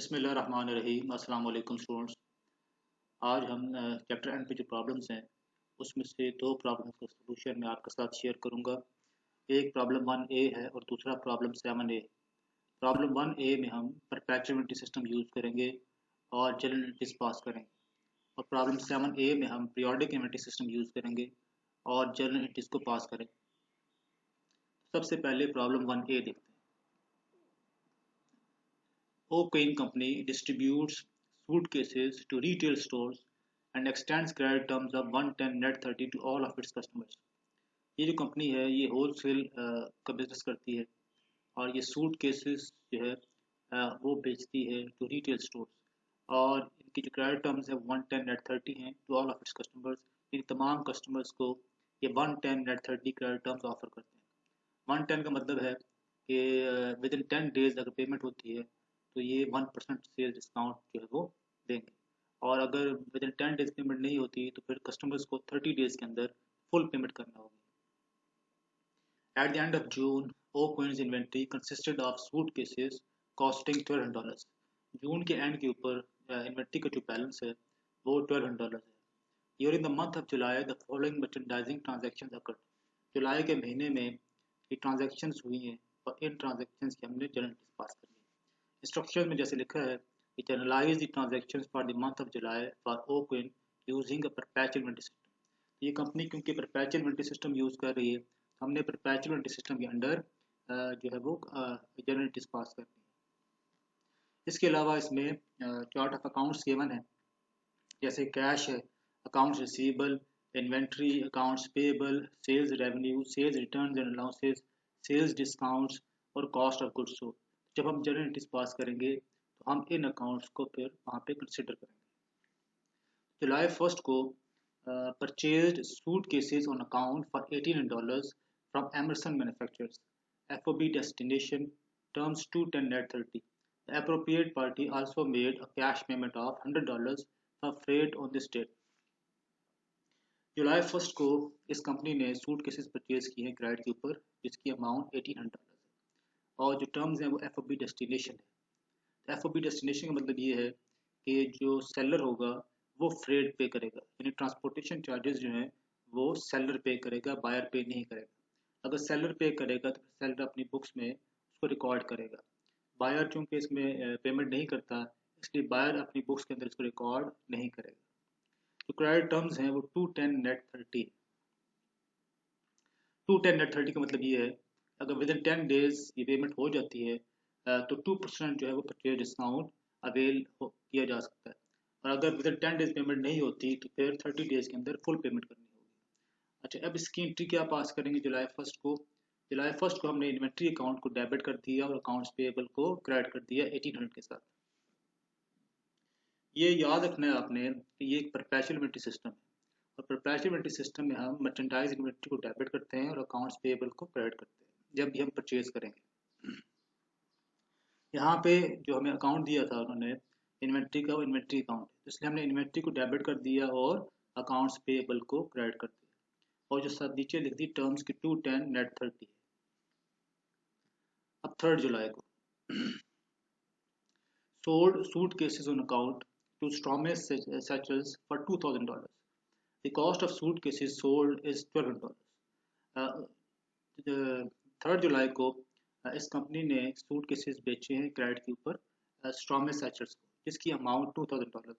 बिस्मिल्लाहिर्रहमानिर्रहीम। अस्सलाम वालेकुम स्टूडेंट्स। आज हम चैप्टर एंड पे जो प्रॉब्लम्स हैं उसमें से दो प्रॉब्लम्स का सलूशन मैं आपके साथ शेयर करूंगा। एक प्रॉब्लम 1A है और दूसरा प्रॉब्लम 7A। प्रॉब्लम 1A में हम परपेचुअलिटी सिस्टम यूज़ करेंगे और जनरल एंट्रीज पास करेंगे, और प्रॉब्लम 7A में हम पीरियोडिक इन्वेंटरी सिस्टम यूज़ करेंगे और जनरल एंट्रीज को पास करेंगे। सबसे पहले प्रॉब्लम 1A देखते हैं। O'Quinn Company distributes suitcases to retail stores and extends credit terms of 110 net 30 to all of its customers। ये जो कंपनी है ये होलसेल का बिजनेस करती है और ये सूट केसेस जो है वो बेचती है टू रिटेल स्टोर्स, और इनकी जो क्रेडिट टर्म्स है 110 नेट 30 हैं to all of its customers. इन तमाम कस्टमर्स को ये 110 नेट 30 क्रेडिट टर्म्स ऑफर करते हैं। 110 का मतलब है कि विद इन 10 डेज अगर पेमेंट होती है तो ये 1% सेल डिस्काउंट जो है वो देंगे, और अगर विद इन 10 डेज पेमेंट नहीं होती तो फिर कस्टमर्स को 30 डेज के अंदर फुल पेमेंट करना होगी। At the end of June, O'Quinn's inventory consisted of suitcases costing $1,200। जून के एंड के ऊपर इन्वेंट्री का जो बैलेंस है वो $1,200 है। During the month of July, the following merchandising transactions occurred। जुलाई के महीने में ये ट्रांजेक्शन्स हुई हैं और इन ट्रांजेक्शन्स की हमने जर्नल पास कर ली। इंस्ट्रक्शन में जैसे लिखा है कि journalize the transactions for the month of July for ओक्विन using a perpetual inventory system. ये कंपनी क्योंकि परपेचुअल इन्वेंटरी सिस्टम यूज़ कर रही है, हमने परपेचुअल इन्वेंटरी सिस्टम के अंडर जो है वो जनरल पास करनी है। इसके अलावा इसमें चार्ट ऑफ अकाउंट्स गिवन है, जैसे कैश है, accounts receivable, inventory, accounts payable, sales revenue, sales returns and allowances, sales discounts और कॉस्ट ऑफ गुड्स सोल्ड। जब हम जनरल एंट्रीज पास करेंगे तो हम इन अकाउंट्स को फिर वहाँ पे कंसिडर करेंगे। जुलाई 1 को purchased suitcases on account for $1,800 from Emerson manufacturers, FOB destination, terms 210 net 30। The appropriate party also made a cash payment of $100 for freight on this date। जुलाई 1 को इस कंपनी ने सूट केसेस परचेज किए हैं credit के ऊपर, जिसकी amount $1,800 है और जो टर्म्स हैं वो FOB डेस्टिनेशन है। FOB डेस्टिनेशन का मतलब ये है कि जो सेलर होगा वो फ्रेट पे करेगा, यानी ट्रांसपोर्टेशन चार्जेस जो हैं वो सेलर पे करेगा, बायर पे नहीं करेगा। अगर सेलर पे करेगा तो सेलर अपनी बुक्स में उसको रिकॉर्ड करेगा। बायर चूँकि इसमें पेमेंट नहीं करता, इसलिए बायर अपनी बुक्स के अंदर इसको रिकॉर्ड नहीं करेगा। जो क्रेडिट टर्म्स हैं वो 210 नेट 30। 210 नेट 30 का मतलब ये है अगर विद इन 10 डेज ये पेमेंट हो जाती है तो 2% जो है वो परचेज डिस्काउंट अवेल किया जा सकता है, और अगर विद इन 10 डेज पेमेंट नहीं होती तो फिर 30 डेज के अंदर फुल पेमेंट करनी होगी। अच्छा, अब इसकी एंट्री क्या पास करेंगे जुलाई 1 को। जुलाई 1 को हमने इन्वेंट्री अकाउंट को डेबिट कर दिया और अकाउंट्स पेएबल को क्रेडिट कर दिया 1800 के साथ। ये याद रखना है आपने कि ये एक परपेचुअल इन्वेंट्री सिस्टम है, और परपेचुअल इन्वेंट्री सिस्टम में हम मर्चेंडाइज इन्वेंट्री को डेबिट करते हैं और अकाउंट्स पेएबल को क्रेडिट करते हैं जब भी हम परचेज करेंगे। यहाँ पे जो हमें अकाउंट दिया था उन्होंने इन्वेंट्री का, वो इन्वेंट्री अकाउंट, इसलिए हमने इन्वेंट्री को डेबिट कर दिया और अकाउंट्स पेएबल को क्रेडिट कर दिया, और जो साथ नीचे लिख दी टर्म्स की 210 नेट 30 है। अब 3 जुलाई को sold suitcases on account to Stromes Satchels for $2,000। The cost of suitcases sold is $1,200। 3 जुलाई को इस कंपनी ने सूट केसेस बेचे हैं क्रेडिट के ऊपर स्ट्रॉमेस सैचल्स को, जिसकी अमाउंट $2,000 है,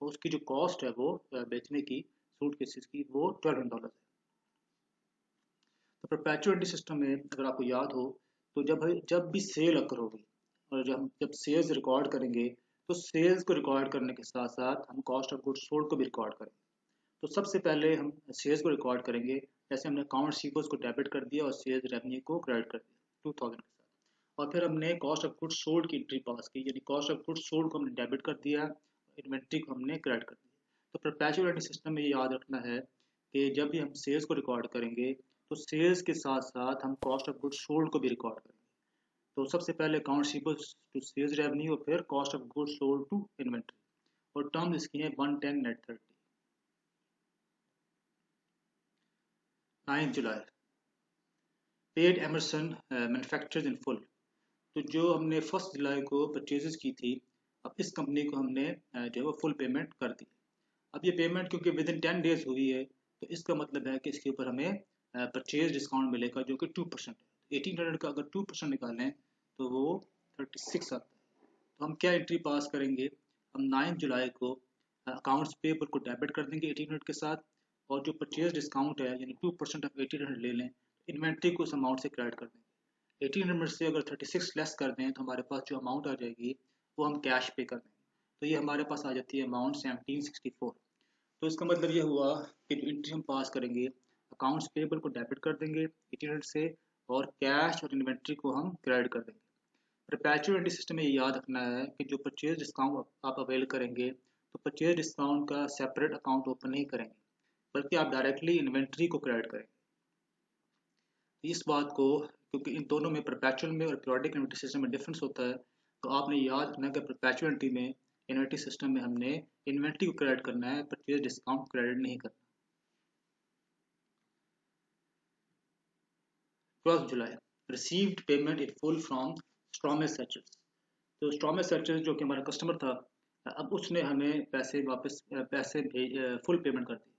और उसकी जो कॉस्ट है वो बेचने की सूट केसेस की वो $1,200 है। तो परपेचुअलिटी सिस्टम में अगर आपको याद हो तो जब भी सेल अकर होगी और जब सेल्स रिकॉर्ड करेंगे तो सेल्स को रिकॉर्ड करने के साथ साथ हम कॉस्ट ऑफ गुड्स सोल्ड को भी रिकॉर्ड करेंगे। तो सबसे पहले हम सेल्स को रिकॉर्ड करेंगे, जैसे हमने अकाउंट रिसीवेबल्स को डेबिट कर दिया और सेल्स रेवेन्यू को क्रेडिट कर दिया 2000 के साथ, और फिर हमने कॉस्ट ऑफ गुड्स सोल्ड की एंट्री पास की, यानी कॉस्ट ऑफ गुड्स सोल्ड को हमने डेबिट कर दिया, इन्वेंट्री को हमने क्रेडिट कर दिया। तो परपेचुअलिटी सिस्टम में ये याद रखना है कि जब भी हम सेल्स को रिकॉर्ड करेंगे तो सेल्स के साथ साथ हम कॉस्ट ऑफ गुड्स सोल्ड को भी रिकॉर्ड करेंगे। तो सबसे पहले account receivables to sales revenue और फिर cost of goods sold to inventory, और टर्म इसकी है 110 नेट 30। 9 जुलाई paid Emerson manufacturers in full. तो जो हमने 1 जुलाई को परचेजेस की थी अब इस कंपनी को हमने जो है वो फुल पेमेंट कर दी। अब ये पेमेंट क्योंकि विद इन 10 डेज हुई है, तो इसका मतलब है कि इसके ऊपर हमें परचेज डिस्काउंट मिलेगा जो कि 2% है। 1800 का अगर 2% निकालें तो वो 36 आता है। तो हम क्या एंट्री पास करेंगे, हम 9 जुलाई को अकाउंट्स पेबल को डेबिट कर देंगे 1800 के साथ, और जो परचेज डिस्काउंट है यानी 2% ऑफ 1800 ले लें, इन्वेंट्री को उस अमाउंट से क्रेडिट कर देंगे। 1800 से अगर 36 लेस कर दें तो हमारे पास जो अमाउंट आ जाएगी वो हम कैश पे कर देंगे। तो ये हमारे पास आ जाती है अमाउंट 1764। तो इसका मतलब ये हुआ कि जो एंट्री हम पास करेंगे, अकाउंट्स पेबल को डेबिट कर देंगे 1800 से, और कैश और इन्वेंट्री को हम क्रेडिट कर देंगे। परपेचुअल सिस्टम में ये याद रखना है कि जो परचेज डिस्काउंट आप अवेल करेंगे, तो परचेज डिस्काउंट का सेपरेट अकाउंट ओपन नहीं करेंगे, बल्कि आप डायरेक्टली इन्वेंट्री को क्रेडिट करेंगे। इस बात को, क्योंकि इन दोनों में परपेचुअल में और पीरियोडिक इन्वेंट्री सिस्टम में डिफरेंस होता है, तो आपने याद रखना है कि परपेचुअलिटी में इन्वेंट्री सिस्टम में हमने इन्वेंट्री को क्रेडिट करना है, परचेज डिस्काउंट क्रेडिट नहीं करना। 12 July received payment in full from स्ट्रॉमे सर्चेस। तो स्ट्रॉमे सर्चेस जो कि हमारा कस्टमर था, अब उसने हमें पैसे वापस पैसे भेज फुल पेमेंट कर दी।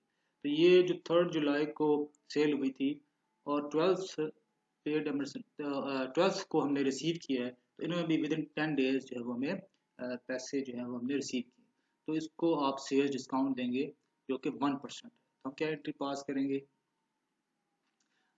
तो ये जो 3 जुलाई को सेल हुई थी और 12 को हमने रिसीव किया है, तो इन्होंने भी विद इन 10 डेज जो है वो हमें पैसे जो है वो हमने रिसीव किए। तो इसको आप सेल्स डिस्काउंट देंगे जो कि 1% है। तो हम क्या एंट्री पास करेंगे,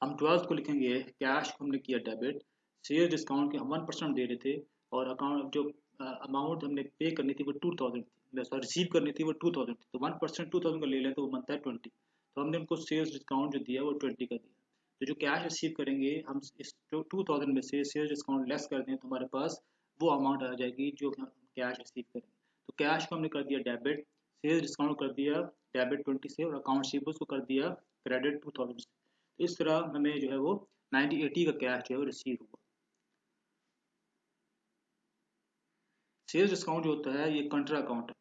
हम 12 को लिखेंगे कैश को हमने किया डेबिट, सेल्स डिस्काउंट के हम 1% दे रहे थे, और अकाउंट जो अमाउंट हमने पे करनी थी वो 2000 थी, सॉरी रिसीव करनी थी वो 2000 थी। तो 1% 2000 का ले लें तो वो बनता है 20। तो हमने उनको सेल्स डिस्काउंट जो दिया वो 20 का दिया। तो जो कैश रिसीव करेंगे हम इस जो 2000 में से सेल्स डिस्काउंट लेस कर दें तो हमारे पास वो अमाउंट आ जाएगी जो हम कैश रिसीव करेंगे। तो कैश को हमने कर दिया डेबिट, सेल्स डिस्काउंट कर दिया डेबिट 20 से, और अकाउंट रिसीवेबल्स को कर दिया क्रेडिट 2000 से। तो इस तरह हमें जो है वो 9080 का कैश जो है वो रिसीव हुआ। सेल्स डिस्काउंट जो होता है ये कंट्रा अकाउंट है,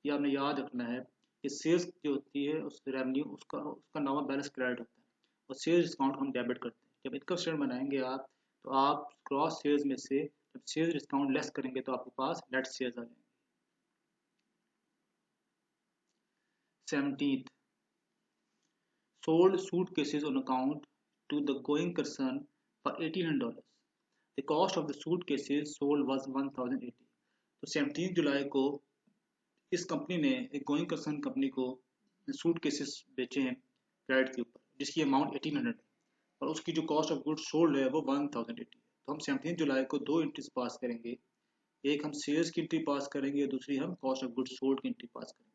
ये आपने याद रखना है कि सेल्स जो होती है उस रेवेन्यू उसका उसका नॉर्मल बैलेंस क्रेडिट होता है, और सेल्स डिस्काउंट हम डेबिट करते हैं। जब इनकम स्टेटमेंट बनाएंगे आप, तो आप क्रॉस सेल्स में से जब सेल्स डिस्काउंट लेस करेंगे तो आपके पास नेट सेल्स आ जाएंगे। 17th sold suitcases on account to the going concern for $1800. The cost of the suitcases sold was 1080। तो 17 जुलाई को इस कंपनी ने, एक गोइंग कंसर्न कंपनी को, सूट केसेस बेचे हैं क्रेडिट के ऊपर जिसकी अमाउंट 1800 है, और उसकी जो कॉस्ट ऑफ गुड्स सोल्ड है वो 1080 है। तो हम 17 जुलाई को दो एंट्रीज पास करेंगे, एक हम सेल्स की एंट्री पास करेंगे, दूसरी हम कॉस्ट ऑफ गुड्स सोल्ड की एंट्री पास करेंगे।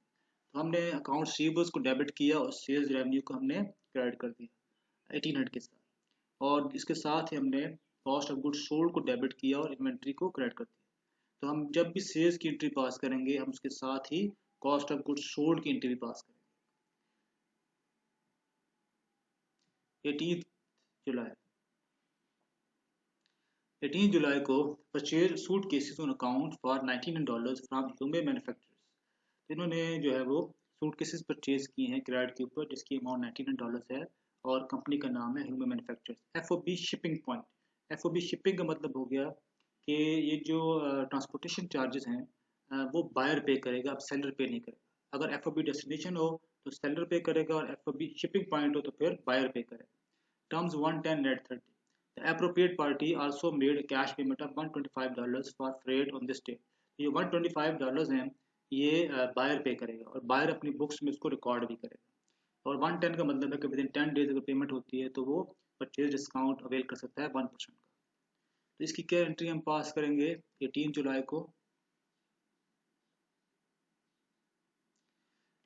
तो हमने अकाउंट रिसीवेबल्स को डेबिट किया और सेल्स रेवेन्यू को हमने क्रेडिट कर दिया 1800 के साथ, और इसके साथ ही हमने कॉस्ट ऑफ गुड्स सोल्ड को डेबिट किया और इन्वेंट्री को क्रेडिट कर दिया। तो हम जब भी सेल्स की एंट्री पास करेंगे हम उसके साथ ही कॉस्ट ऑफ गुड्स सोल्ड की एंट्री भी पास करेंगे। 18 जुलाई को purchase suit cases on account for $1900 from ह्यूमे manufacturers. इन्होंने जो है वो सूट केसेस परचेज किए हैं क्रेडिट के ऊपर जिसकी अमाउंट $1900 है, और कंपनी का नाम है ह्यूमे manufacturers. FOB shipping point, FOB shipping का मतलब हो गया कि ये जो ट्रांसपोर्टेशन चार्जेस हैं वो बायर पे करेगा, अब सेलर पे नहीं करेगा। अगर एफओबी डेस्टिनेशन हो तो सेलर पे करेगा, और एफओबी शिपिंग पॉइंट हो तो फिर बायर पे करेगा। Terms 110 net 30। The appropriate party also made a cash payment of $125 for freight on this day। ये $125 हैं, ये बायर पे करेगा और बायर अपनी बुक्स में इसको रिकॉर्ड भी करेगा। और 110 का मतलब है कि विद इन 10 डेज अगर पेमेंट होती है तो वो परचेज डिस्काउंट अवेल कर सकता है 1% का। तो इसकी क्या एंट्री हम पास करेंगे 18 जुलाई को।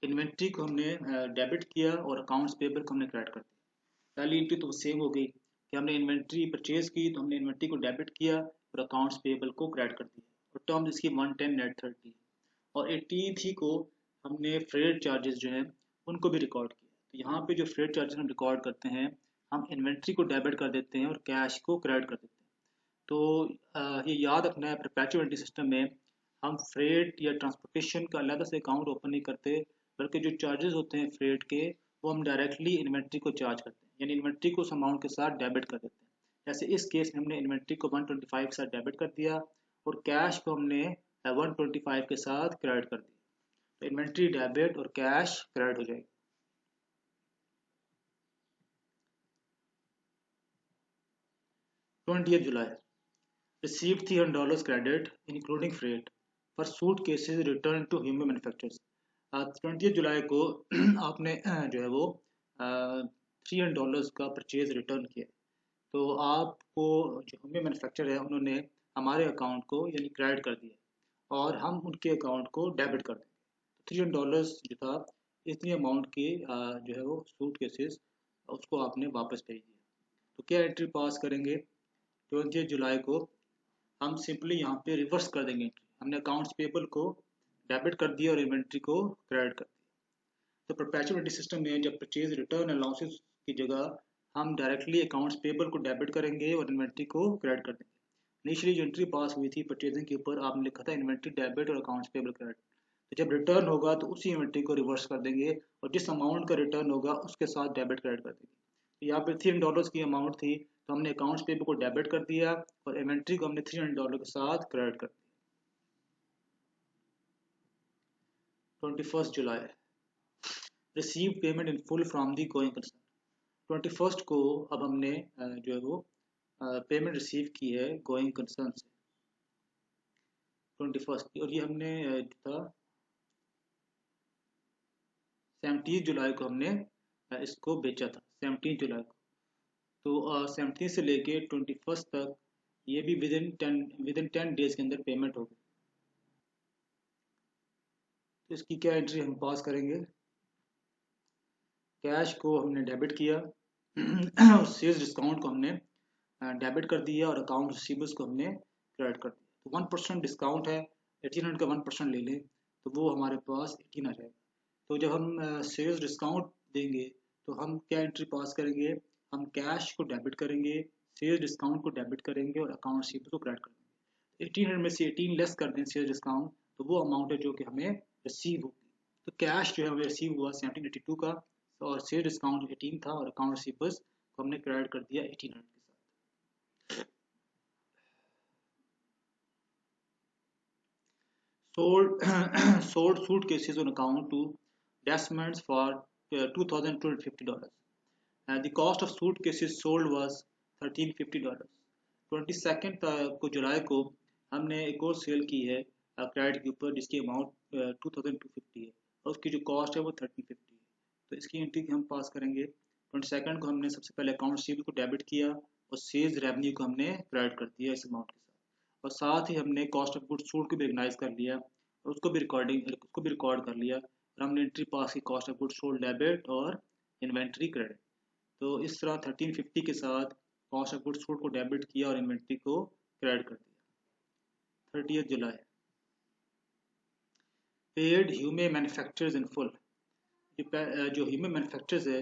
इन्वेंट्री को हमने डेबिट किया और अकाउंट्स पेबल को हमने क्रेडिट कर दिया। पहली एंट्री तो सेम हो गई कि हमने इन्वेंट्री परचेज की तो हमने इन्वेंट्री को डेबिट किया और अकाउंट्स पेबल को क्रेडिट कर दिया, और टर्म इसकी 110 नेट 30। और 18 ही को हमने फ्रेट चार्जेस जो हैं उनको भी रिकॉर्ड किया। तो यहाँ पे जो फ्रेट चार्जेस हम रिकॉर्ड करते हैं, हम इन्वेंट्री को डेबिट कर देते हैं और कैश को क्रेडिट कर देते हैं। तो ये याद रखना है परपेचुअलिटी सिस्टम में हम फ्रेट या ट्रांसपोर्टेशन का अलग से अकाउंट ओपन नहीं करते, बल्कि जो चार्जेस होते हैं फ्रेट के वो हम डायरेक्टली इन्वेंट्री को चार्ज करते हैं, यानी इन्वेंट्री को उस अमाउंट के साथ डेबिट कर देते हैं। जैसे इस केस में हमने इन्वेंट्री को 125 के साथ डेबिट कर दिया और कैश को हमने 125 के साथ क्रेडिट कर दिया, तो इन्वेंट्री डेबिट और कैश क्रेडिट हो जाएगी। 20th July, received $300 credit including freight for suitcases returned to Hume Manufacturers। 20th जुलाई को आपने जो है वो $300 का परचेज रिटर्न किया, तो आपको जो हमें मैन्युफैक्चर है उन्होंने हमारे अकाउंट को यानी क्रेडिट कर दिया और हम उनके अकाउंट को डेबिट कर देंगे। $300 जो था इतनी अमाउंट के जो है वो सूट केसेस उसको आपने वापस भेज दिया। तो क्या एंट्री पास करेंगे? 20 जुलाई को हम सिंपली यहाँ पे रिवर्स कर देंगे एंट्री। हमने अकाउंट्स पेबल को डेबिट कर दिया और इन्वेंट्री को क्रेडिट कर दिया। तो परपेचुअलिटी सिस्टम में जब परचेज रिटर्न अलाउंसेस की जगह हम डायरेक्टली अकाउंट्स पेबल को डेबिट करेंगे और इन्वेंट्री को क्रेडिट कर देंगे। इनिशियली जो एंट्री पास हुई थी परचेजिंग के ऊपर आपने लिखा था इन्वेंट्री डेबिट और अकाउंट्स पेबल क्रेडिट, तो जब रिटर्न होगा तो उसी इन्वेंट्री को रिवर्स कर देंगे और जिस अमाउंट का रिटर्न होगा उसके साथ डेबिट क्रेडिट कर देंगे। तो यहाँ पर $300 की अमाउंट थी तो हमने अकाउंट्स पेबल को डेबिट कर दिया और इन्वेंट्री को हमने $300 के साथ क्रेडिट कर दिया। 21st July, receive payment in full from the going concern. 21st को अब हमने जो है वो पेमेंट रिसीव की है गोइंग कंसर्न से 21st की, और ये हमने जो था 17 जुलाई को हमने इसको बेचा था 17 जुलाई को। तो 17 से लेके 21st तक ये भी विदिन 10 डेज के अंदर पेमेंट होगी। तो इसकी क्या एंट्री हम पास करेंगे? कैश को हमने डेबिट किया और सेल्स डिस्काउंट को हमने डेबिट कर दिया और अकाउंट रिसीवेबल्स को हमने क्रेडिट कर दिया। तो 1% डिस्काउंट है, 1800 का 1% ले लें तो वो हमारे पास 18 आ जाएगा। तो जब हम सेल्स डिस्काउंट देंगे तो हम क्या एंट्री पास करेंगे? हम कैश को डेबिट करेंगे, सेल्स डिस्काउंट को डेबिट करेंगे और अकाउंट रिसीवेबल्स को क्रेडिट कर देंगे। 1800 में से 18 लेस कर दें सेल्स डिस्काउंट तो वो अमाउंट है जो कि हमें रिसीव होगी। तो कैश जो है हमें रिसीव हुआ 1782 का और सेल डिस्काउंट 18 था और अकाउंट रिसीवेबल्स को हमने क्रेडिट कर दिया 1800 के साथ। sold suitcases on account to Desmond's for $2,250. The cost of suitcases sold was $1,350. 22nd को जुलाई को हमने एक और सेल की है क्रेडिट के ऊपर जिसकी अमाउंट 2250 है और उसकी जो कॉस्ट है वो 1350 है। तो इसकी एंट्री हम पास करेंगे। 22nd को हमने सबसे पहले अकाउंट रिसीवेबल को डेबिट किया और सेल्स रेवेन्यू को हमने क्रेडिट कर दिया इस अमाउंट के साथ, और साथ ही हमने कॉस्ट ऑफ गुड्स सोल्ड को भी रिकॉग्नाइज कर लिया और उसको भी रिकॉर्ड कर लिया और हमने एंट्री पास की cost of goods sold debit और इन्वेंट्री क्रेडिट। तो इस तरह 1350 के साथ कॉस्ट ऑफ गुड्स सोल्ड को डेबिट किया और इन्वेंट्री को क्रेडिट कर दिया। 30th July, paid ह्यूमे manufacturers in full. जो ह्यूमे मैन्युफैक्चरर्स है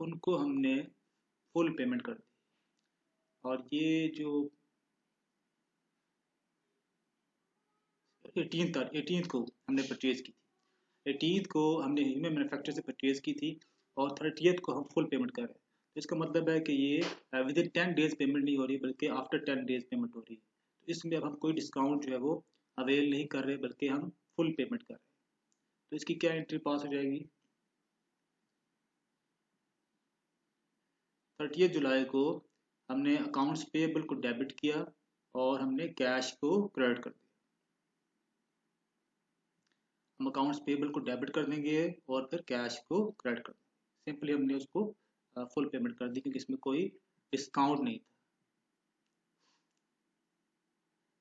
उनको हमने फुल पेमेंट कर दी और ये जो 18th को हमने परचेज की थी, 18th को हमने ह्यूमे मैन्युफैक्चर से परचेज की थी और 30th को हम फुल पेमेंट कर रहे हैं। तो इसका मतलब है कि ये विदिन 10 डेज पेमेंट नहीं हो रही बल्कि आफ्टर 10 डेज पेमेंट हो रही है। तो इसमें अब हम कोई डिस्काउंट जो है वो अवेल नहीं कर रहे बल्कि हम फुल पेमेंट कर रहे हैं। तो इसकी क्या एंट्री पास हो जाएगी? 30th जुलाई को हमने अकाउंट्स पेएबल को डेबिट किया और हमने कैश को क्रेडिट कर दिया। हम अकाउंट्स पेएबल को डेबिट कर देंगे और फिर कैश को क्रेडिट कर देंगे। सिंपली हमने उसको फुल पेमेंट कर दी क्योंकि इसमें कोई डिस्काउंट नहीं था।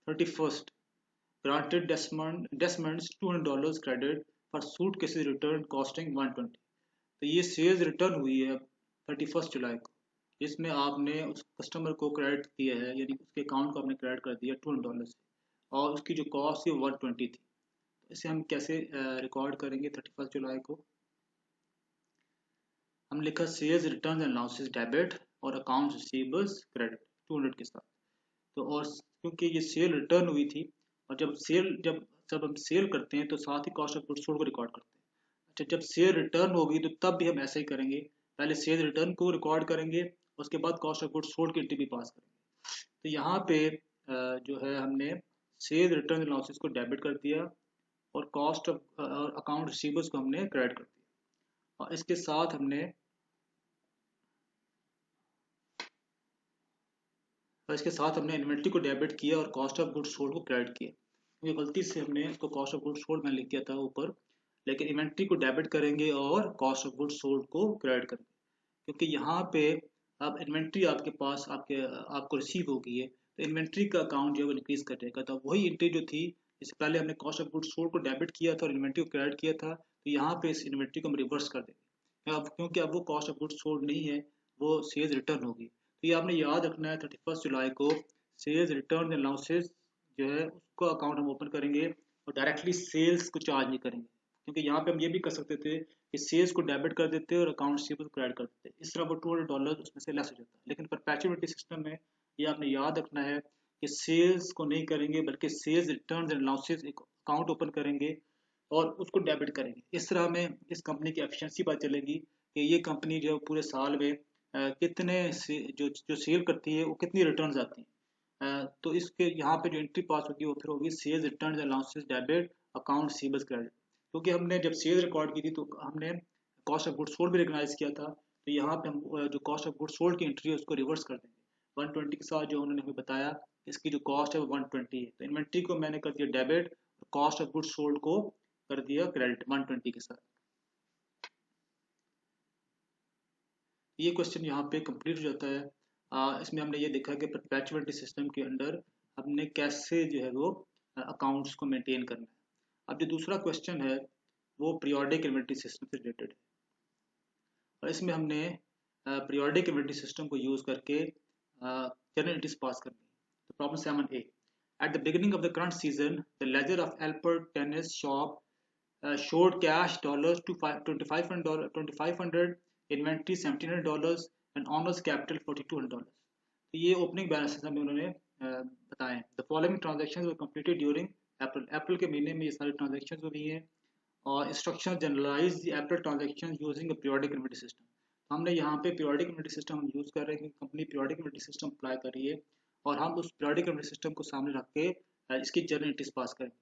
31st, granted Desmond's $200 credit for suitcases returned costing 120। तो ये सेल्स रिटर्न हुई है 31st जुलाई को, जिसमें आपने उस कस्टमर को क्रेडिट किया है यानी उसके अकाउंट को आपने क्रेडिट कर दिया $200 से और उसकी जो कॉस्ट थी 120 थी। तो इसे हम कैसे रिकॉर्ड करेंगे? 31st जुलाई को हम लिखा sales return and losses debit और अकाउंट रिसीवेबल्स क्रेडिट 200 के साथ। तो और क्योंकि ये सेल रिटर्न हुई थी और जब हम सेल करते हैं तो साथ ही कॉस्ट ऑफ गुड्स सोल्ड को रिकॉर्ड करते हैं। अच्छा, जब सेल रिटर्न होगी तो तब भी हम ऐसे ही करेंगे, पहले सेल रिटर्न को रिकॉर्ड करेंगे उसके बाद कॉस्ट ऑफ गुड्स सोल्ड की एंट्री भी पास करेंगे। तो यहाँ पे जो है हमने सेल्स रिटर्न एंड लॉसेस को डेबिट कर दिया और कॉस्ट ऑफ अकाउंट रिसीवेबल्स को हमने क्रेडिट कर दिया। और इसके साथ हमने इन्वेंट्री को डेबिट किया और कॉस्ट ऑफ गुड्स सोल्ड को क्रेडिट किया। क्योंकि गलती से हमने इसको कॉस्ट ऑफ गुड्स सोल्ड में लिख दिया था ऊपर, लेकिन इन्वेंट्री को डेबिट करेंगे और कॉस्ट ऑफ गुड्स सोल्ड को क्रेडिट करेंगे। क्योंकि यहाँ पे अब इन्वेंट्री आपके पास आपको रिसीव हो गई है, तो इन्वेंट्री का अकाउंट जो है वो इंक्रीज कर जाएगा। तो वही एंट्री जो थी, इससे पहले हमने कॉस्ट ऑफ गुड्स सोल्ड को डेबिट किया था और इन्वेंट्री को क्रेडिट किया था, तो यहाँ पे इस इन्वेंट्री को हम रिवर्स कर देंगे। अब क्योंकि अब वो कॉस्ट ऑफ गुड्स सोल्ड नहीं है, वो सेल्स रिटर्न होगी। तो ये आपने याद रखना है, 31 जुलाई को सेल्स रिटर्न एंड लॉसेस जो है उसको अकाउंट हम ओपन करेंगे और डायरेक्टली सेल्स को चार्ज नहीं करेंगे। क्योंकि यहाँ पे हम ये भी कर सकते थे कि सेल्स को डेबिट कर देते और अकाउंट रिसीवेबल को क्रेडिट कर देते, इस तरह वो $200 उसमें से लेस हो जाता है। लेकिन परपेचुअलिटी सिस्टम में ये आपने याद रखना है कि सेल्स को नहीं करेंगे, बल्कि सेल्स रिटर्न एंड लॉसेस एक अकाउंट ओपन करेंगे और उसको डेबिट करेंगे। इस तरह में इस कंपनी की एफिशिएंसी पता चलेगी कि ये कंपनी जो पूरे साल में कितने जो सेल करती है वो कितनी रिटर्न आती हैं। तो इसके यहाँ पे जो एंट्री पास होगी वो फिर होगी sales return and losses debit account receivables credit. क्योंकि हमने जब सेल्स रिकॉर्ड की थी तो हमने कॉस्ट ऑफ गुड्स सोल्ड भी रिकॉग्नाइज किया था, तो यहाँ पे हम जो कॉस्ट ऑफ गुड्स सोल्ड की एंट्री है उसको रिवर्स कर देंगे। 120 के साथ जो उन्होंने हमें बताया इसकी जो कॉस्ट है वो 120 है, तो इन्वेंट्री को मैंने कर दिया डेबिट और कॉस्ट ऑफ गुड्स सोल्ड को कर दिया क्रेडिट 120 के साथ। ये क्वेश्चन यहाँ पे कंप्लीट हो जाता है। इसमें हमने ये देखा कि परपेचुअलिटी सिस्टम के अंदर हमने कैसे जो है वो अकाउंट्स को मेंटेन करना है। अब जो दूसरा क्वेश्चन है वो पीरियोडिक इन्वेंटरी सिस्टम से रिलेटेड है, और इसमें हमने पीरियोडिक इन्वेंटरी सिस्टम को यूज करके जनरल एंट्रीज पास करनी है। तो problem 7A, at the beginning of the current season the laser of Albert tennis shop showed cash dollars to $2,500, inventory $1,700 and owners capital $4,200। तो ये ओपनिंग बैलेंसेस हमें उन्होंने बताए। The following transaction were completed during April के महीने में ये सारी ट्रांजेक्शन हुई हैं। और instruction journalize the April transaction using a periodic inventory system. हमने यहाँ पे पीरियोडिक इन्वेंटरी सिस्टम हम यूज़ कर रहे हैं, company periodic inventory system apply कर रही है और हम उस पीरियोडिक इन्वेंटरी सिस्टम को सामने रख के इसकी जर्नल एंट्रीज पास करेंगे।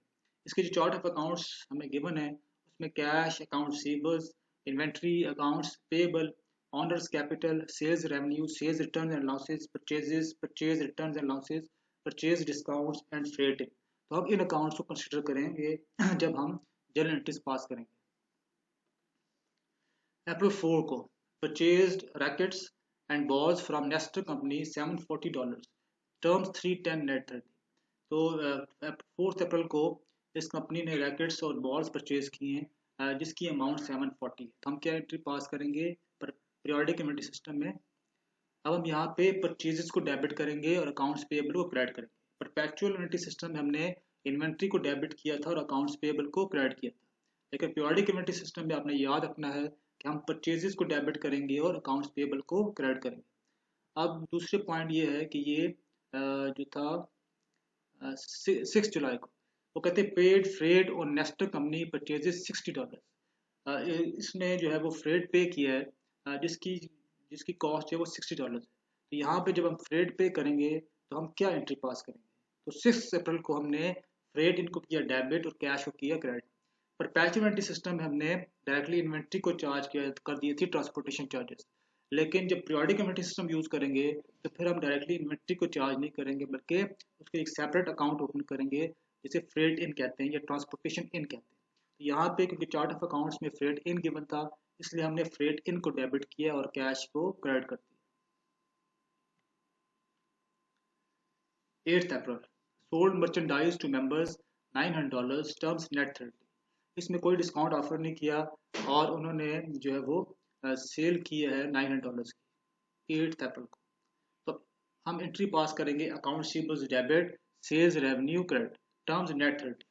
इसके जो चार्ट ऑफ अकाउंट्स हमें गिवन है उसमें cash, account receivables, inventory, accounts payable, owners capital, sales revenue, sales return and losses, purchases, purchase return and losses, purchase discounts and freight. तो हम इन अकाउंट्स को consider करेंगे जब हम जर्नल एंट्रीज पास करेंगे। अप्रैल 4 को purchased rackets and balls from Nestor company $740, terms 310 net 30। तो 4 अप्रैल को इस कंपनी ने रैकेट्स और बॉल्स परचेज किए हैं जिसकी अमाउंट 740 है। तो हम क्या एंट्री पास करेंगे पीरियोडिक इन्वेंटरी सिस्टम में। अब हम यहाँ पे परचेजेस को डेबिट करेंगे और अकाउंट्स पेएबल को क्रेडिट करेंगे। परपेचुअल इन्वेंटरी सिस्टम में हमने इन्वेंट्री को डेबिट किया था और अकाउंट्स पेएबल को क्रेडिट किया था। लेकिन पीरियोडिक इन्वेंटरी सिस्टम में आपने याद रखना है कि हम परचेजेस को डेबिट करेंगे और अकाउंट्स पेएबल को क्रेडिट करेंगे। अब दूसरे पॉइंट ये है कि ये जो था 6 जुलाई को वो कहते हैं पेड फ्रेड और नेस्टर कंपनी परचेजेस $60। इसने जो है वो फ्रेड पे किया है जिसकी जिसकी कॉस्ट है वो $60 है। तो यहाँ पे जब हम फ्रेड पे करेंगे तो हम क्या एंट्री पास करेंगे? तो 6 अप्रैल को हमने फ्रेड इनको किया डेबिट और कैश को किया क्रेडिट। परपेचुअल इन्वेंटरी सिस्टम में हमने डायरेक्टली इन्वेंट्री को चार्ज किया कर दिए थी ट्रांसपोर्टेशन चार्जेस। लेकिन जब पीरियोडिक इन्वेंटरी सिस्टम यूज करेंगे तो फिर हम डायरेक्टली इन्वेंट्री को चार्ज नहीं करेंगे, बल्कि उसके एक सेपरेट अकाउंट ओपन करेंगे जिसे फ्रेट इन कहते हैं या ट्रांसपोर्टेशन इन कहते हैं। तो यहाँ पे क्योंकि चार्ट ऑफ अकाउंट्स में फ्रेट इन गिवन था, इसलिए हमने फ्रेट इन को डेबिट किया और कैश को क्रेडिट कर दिया। 8 April sold merchandise to members $900, terms net 30। इसमें कोई डिस्काउंट ऑफर नहीं किया और उन्होंने जो है वो सेल किया है $900 की 8 अप्रैल को। तो हम एंट्री पास करेंगे account receivables debit, sales revenue credit, terms net 30।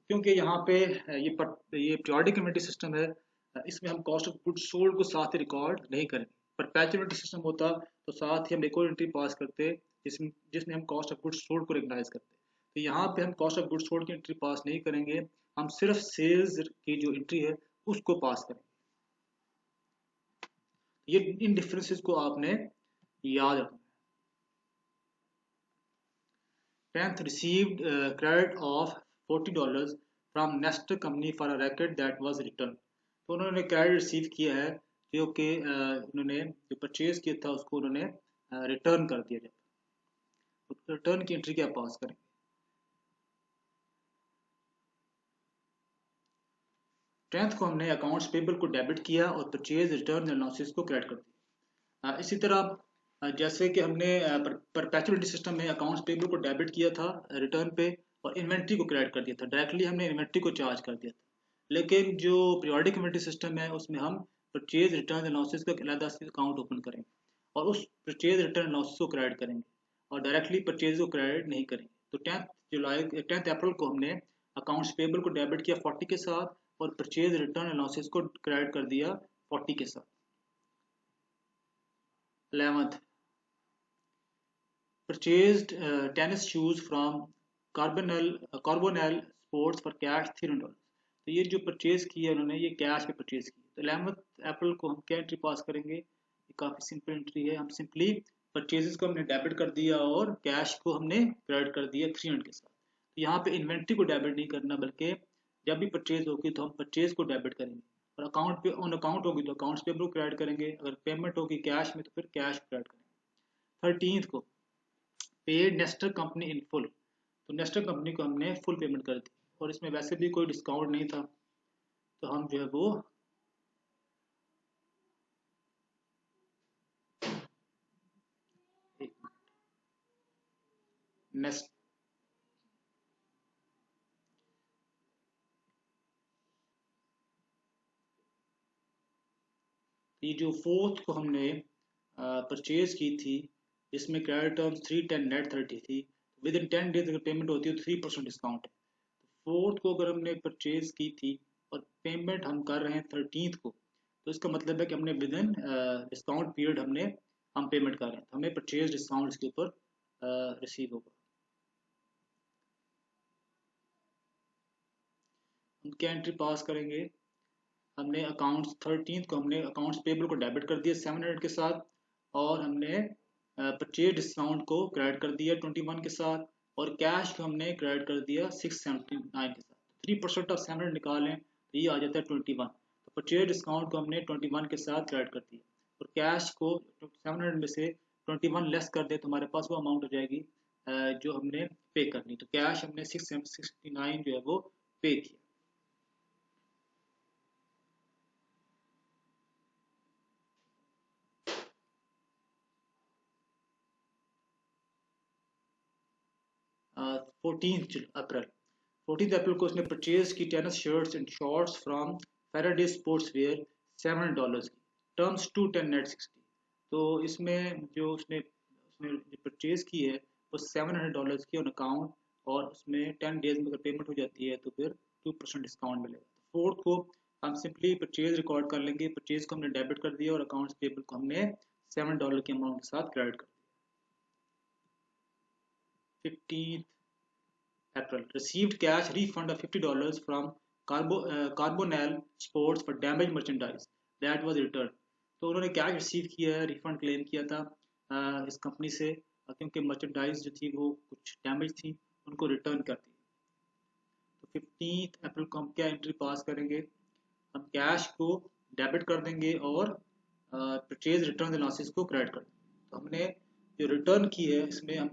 क्योंकि यहाँ पे ये पीरियोडिक इन्वेंटरी सिस्टम है, इसमें हम कॉस्ट ऑफ गुड्स सोल्ड को साथ ही रिकॉर्ड नहीं करेंगे। परपेचुअल इन्वेंटरी सिस्टम होता तो साथ ही हम एक और एंट्री पास करते जिसमें हम कॉस्ट ऑफ गुड्स सोल्ड को रिकॉग्नाइज करते। तो यहाँ पे हम कॉस्ट ऑफ गुड्स सोल्ड की एंट्री पास नहीं करेंगे, हम सिर्फ सेल्स की जो एंट्री है उसको पास करेंगे। ये इन डिफरेंसेस को आपने याद रखना। 10th received credit of $40 from Nestor company for a racket that was returned. तो उन्होंने क्रेडिट रिसीव किया है जो कि उन्होंने जो परचेज किया था उसको उन्होंने रिटर्न कर दिया। जब रिटर्न की एंट्री क्या पास करें? 10th को हमने अकाउंट्स पेबल को डेबिट किया और परचेज रिटर्न एंड लॉसेस को क्रेडिट कर दिया। इसी तरह जैसे कि हमने परपेचुअलिटी सिस्टम में अकाउंट्स पेबल को डेबिट किया था रिटर्न पे और इन्वेंट्री को क्रेडिट कर दिया था, डायरेक्टली हमने इन्वेंट्री को चार्ज कर दिया था। लेकिन जो पीरियोडिक इन्वेंट्री सिस्टम है उसमें हम परचेज रिटर्न एंड लॉसेस का अलग से अकाउंट ओपन करेंगे और उस परचेज रिटर्न लॉसेस को क्रेडिट करेंगे और डायरेक्टली परचेज को क्रेडिट नहीं करेंगे। तो 10 अप्रैल को हमने अकाउंट्स पेबल को डेबिट किया 40 के साथ और परचेज रिटर्न एंड लॉसेस को क्रेडिट कर दिया 40 के साथ। 11th purchased tennis shoes from Carbonell Sports for cash $300। तो ये जो परचेज किया उन्होंने ये कैश पे परचेज की। तो 11th अप्रैल को हम क्या एंट्री पास करेंगे? ये काफ़ी सिंपल एंट्री है। हम सिंपली परचेजेस को हमने डेबिट कर दिया और कैश को हमने क्रेडिट कर दिया 300 के साथ। तो यहाँ पे इन्वेंट्री को डेबिट नहीं करना बल्कि जब भी परचेज होगी तो हम परचेज को डेबिट करेंगे और अकाउंट पे ऑन अकाउंट होगी तो अकाउंट्स पे क्रेडिट करेंगे, अगर पेमेंट होगी कैश में तो फिर कैश क्रेडिट करेंगे। 13th को पेड नेस्टर कंपनी इन फुल। तो नेस्टर कंपनी को हमने फुल पेमेंट कर दी और इसमें वैसे भी कोई डिस्काउंट नहीं था तो हम जो है वो नेस्ट ये जो 4th को हमने परचेज की थी जिसमें क्रेडिट टर्म्स 310 नेट 30 थी, विद इन 10 डेज अगर पेमेंट होती है तो 3% डिस्काउंट है। तो 4th को अगर हमने परचेज की थी और पेमेंट हम कर रहे हैं 13th को तो इसका मतलब है कि हमने विद इन डिस्काउंट पीरियड हम पेमेंट कर रहे हैं तो हमें परचेज डिस्काउंट इसके ऊपर रिसीव होगा। हम क्या एंट्री पास करेंगे? हमने अकाउंट्स 13th को हमने अकाउंट्स पेबल को डेबिट कर दिया 700 के साथ और हमने परचेज डिस्काउंट को क्रेडिट कर दिया 21 के साथ और कैश को हमने क्रेडिट कर दिया 679 के साथ। 3% ऑफ 700 निकालें तो ये आ जाता है 21। तो परचेज डिस्काउंट को हमने 21 के साथ क्रेडिट कर दिया और कैश को 700 में से 21 लेस कर दे तो हमारे पास वो अमाउंट हो जाएगी जो हमने पे करनी। तो कैश हमने 669 जो है वो पे किया। अप्रैल 14th अप्रैल को उसने परचेज की tennis shirts and shorts from Faraday sports wear $700 की, टर्म्स 210 नेट 60। तो इसमें जो उसने उसने परचेज की है वो $700 की ऑन अकाउंट और उसमें 10 डेज में अगर पेमेंट हो जाती है तो फिर 2% डिस्काउंट मिलेगा। तो 4th को हम सिंपली परचेज रिकॉर्ड कर लेंगे, परचेज को हमने डेबिट कर दिया और अकाउंट्स पेबल को हमने $7 के अमाउंट के साथ क्रेडिट कर दिया। 15th April received cash refund of $50 from Carbonell Sports for damaged merchandise that was returned। तो उन्होंने कैश रिसीव किया है, रिफंड क्लेम किया था इस कंपनी से क्योंकि मर्चेंडाइज जो थी वो कुछ डैमेज थी, उनको रिटर्न कर दी। तो 15th अप्रैल को हम क्या एंट्री पास करेंगे? हम कैश को डेबिट कर देंगे और परचेज रिटर्न लॉसेस को क्रेडिट कर देंगे। तो हमने जो रिटर्न की है इसमें हम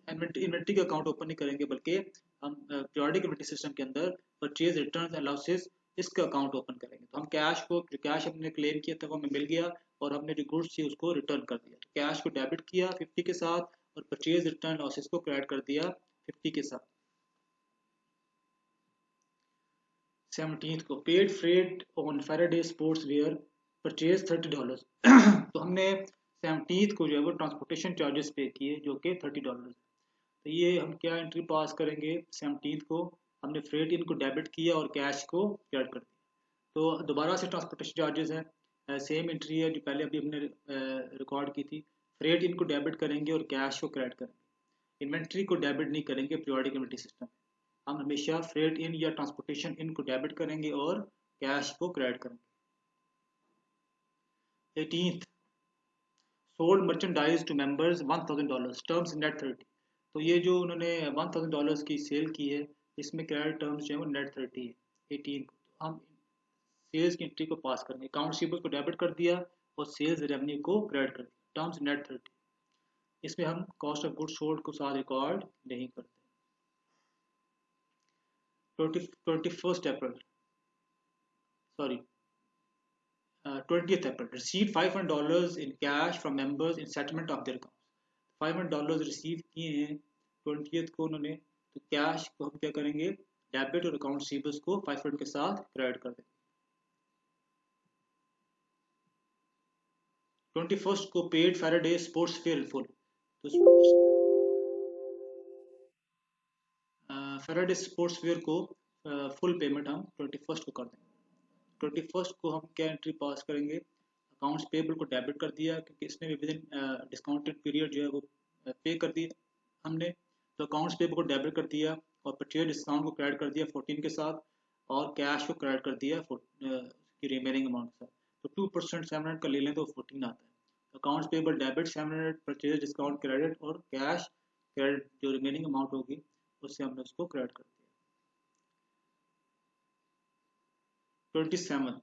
इन्वेंट्री का अकाउंट ओपन नहीं करेंगे बल्कि हम पीरियोडिक इन्वेंट्री सिस्टम के अंदर परचेज रिटर्न एंड लॉसेस इसका अकाउंट ओपन करेंगे। तो हम कैश को जो कैश हमने क्लेम किया था वो हमें मिल गया और हमने जो गुड्स थी उसको रिटर्न कर दिया। तो कैश को डेबिट किया 50 के साथ और परचेज रिटर्न लॉसेस को क्रेडिट कर दिया 50 के साथ। 17th को paid freight on Faraday sports wear purchase $30। तो हमने 17th को जो है वो ट्रांसपोर्टेशन चार्जेस पे किए जो कि $30। तो ये हम क्या एंट्री पास करेंगे? 17th को हमने फ्रेट इनको डेबिट किया और कैश को क्रेडिट कर दिया। तो दोबारा से ट्रांसपोर्टेशन चार्जेस है, सेम एंट्री है जो पहले अभी हमने रिकॉर्ड की थी। फ्रेट इनको डेबिट करेंगे और कैश को क्रेडिट करेंगे। इन्वेंट्री को डेबिट नहीं करेंगे पीरियोडिक इन्वेंट्री सिस्टम। हम हमेशा फ्रेट इन या ट्रांसपोर्टेशन इन को डेबिट करेंगे और कैश को क्रेडिट करेंगे। 18th sold merchandise to members $1000 terms net 30। तो ये जो उन्होंने $1000 की सेल की है, इसमें क्रेडिट टर्म्स जो है वो नेट 30 है 18 को। तो हम सेल्स की एंट्री को पास करेंगे, अकाउंट रिसीवेबल को डेबिट कर दिया और सेल्स रेवेन्यू को क्रेडिट कर दिया, टर्म्स नेट 30। इसमें हम कॉस्ट ऑफ गुड्स सोल्ड को साथ रिकॉर्ड नहीं करते। 21 April, sorry 20 April, receive $500 in cash from members in settlement of their account. $500 receive किए हैं 20 को उन्होंने, तो कैश को हम क्या करेंगे, डेबिट और अकाउंट रिसीवेबल्स को 500 के साथ क्रेडिट कर देंगे। 21 को paid Faraday sports fair full, तो फैराडे स्पोर्ट्स फेयर को फुल पेमेंट हम 21 को कर देंगे। 21 को हम क्या एंट्री पास करेंगे, अकाउंट्स पेबल को डेबिट कर दिया क्योंकि इसने भी विद इन डिस्काउंटेड पीरियड जो है वो पे कर दिया हमने, तो अकाउंट्स पेबल को डेबिट कर दिया और परचेज डिस्काउंट को क्रेडिट कर दिया 14 के साथ, और कैश को क्रेडिट कर दिया की रिमेनिंग अमाउंट के साथ। तो 2% 700 का ले लें तो 14 आता है। Accounts payable debit 700, purchase discount credit, और कैश क्रेडिट जो रिमेनिंग अमाउंट होगी उससे हमने उसको क्रेडिट कर दिया। 27,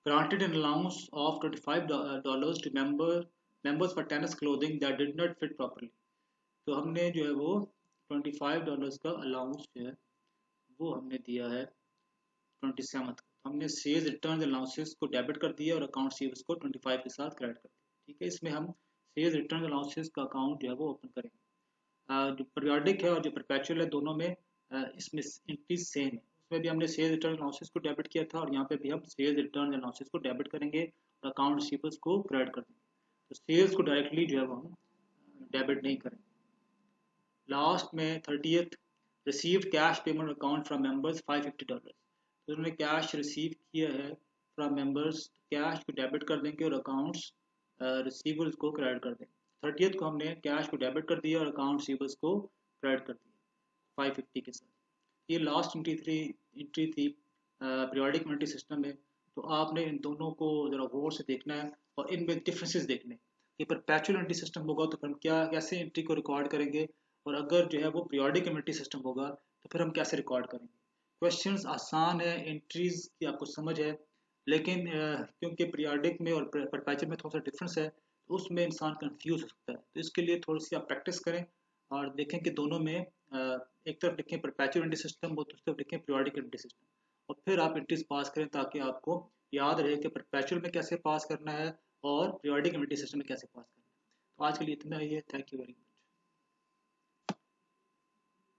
granted an allowance of $25 to members for tennis clothing that did not fit properly। तो हमने जो है वो $25 का अलाउंस जो है वो हमने दिया है 27 को। हमने सेल्स रिटर्न अलाउंसेस को डेबिट कर दिया और अकाउंट रिसीवेबल्स को 25 के साथ क्रेडिट कर दिया। ठीक है, इसमें हम सेल्स रिटर्न अलाउंसेस का अकाउंट जो है वो ओपन करेंगे। जो पीरियोडिक है और जो परपेचुअल है दोनों में इसमें एंट्रीज सेम है। उसमें भी हमने सेल्स रिटर्न अलाउंसेस को डेबिट किया था और यहाँ पे भी हम सेल्स रिटर्न अलाउंसेस को डेबिट करेंगे और अकाउंट रिसीवेबल्स को क्रेडिट कर देंगे। तो सेल्स को डायरेक्टली जो है वो हम डेबिट नहीं करेंगे। लास्ट में 30th, received cash payment account from members $550। तो उन्होंने कैश रिसीव किया है फ्रॉम मेंबर्स, कैश को डेबिट कर देंगे और अकाउंट्स रिसीवेबल्स को क्रेडिट कर देंगे। 30th को हमने कैश को डेबिट कर दिया और अकाउंट रिसीवेबल्स को क्रेडिट कर दिया 550 के साथ। ये लास्ट एंट्री थी पीरियोडिक मॉनेटरी सिस्टम में। तो आपने इन दोनों को ज़रा गौर से देखना है और इनमें डिफरेंसेस देखने। ये परपेचुअल मॉनेटरी सिस्टम होगा तो फिर हम क्या कैसे एंट्री को रिकॉर्ड करेंगे, और अगर जो है वो पीरियोडिक मॉनेटरी सिस्टम होगा तो फिर हम कैसे रिकॉर्ड करेंगे। क्वेश्चंस आसान है, एंट्रीज की आपको समझ है, लेकिन क्योंकि पीरियोडिक में और परपेचुअल में थोड़ा सा डिफरेंस है तो उसमें इंसान कंफ्यूज हो सकता है। तो इसके लिए थोड़ी सी आप प्रैक्टिस करें और देखें कि दोनों में एक तरफ लिखें परपेचुअल मॉनेटरी सिस्टम और दूसरी तरफ लिखें पीरियोडिक मॉनेटरी सिस्टम, और फिर आप एंट्रीज पास करें ताकि आपको याद रहे कि परपेचुअल में कैसे पास करना है और पीरियोडिक मॉनेटरी सिस्टम में कैसे पास करना है। तो आज के लिए इतना ही है। Thank you very much.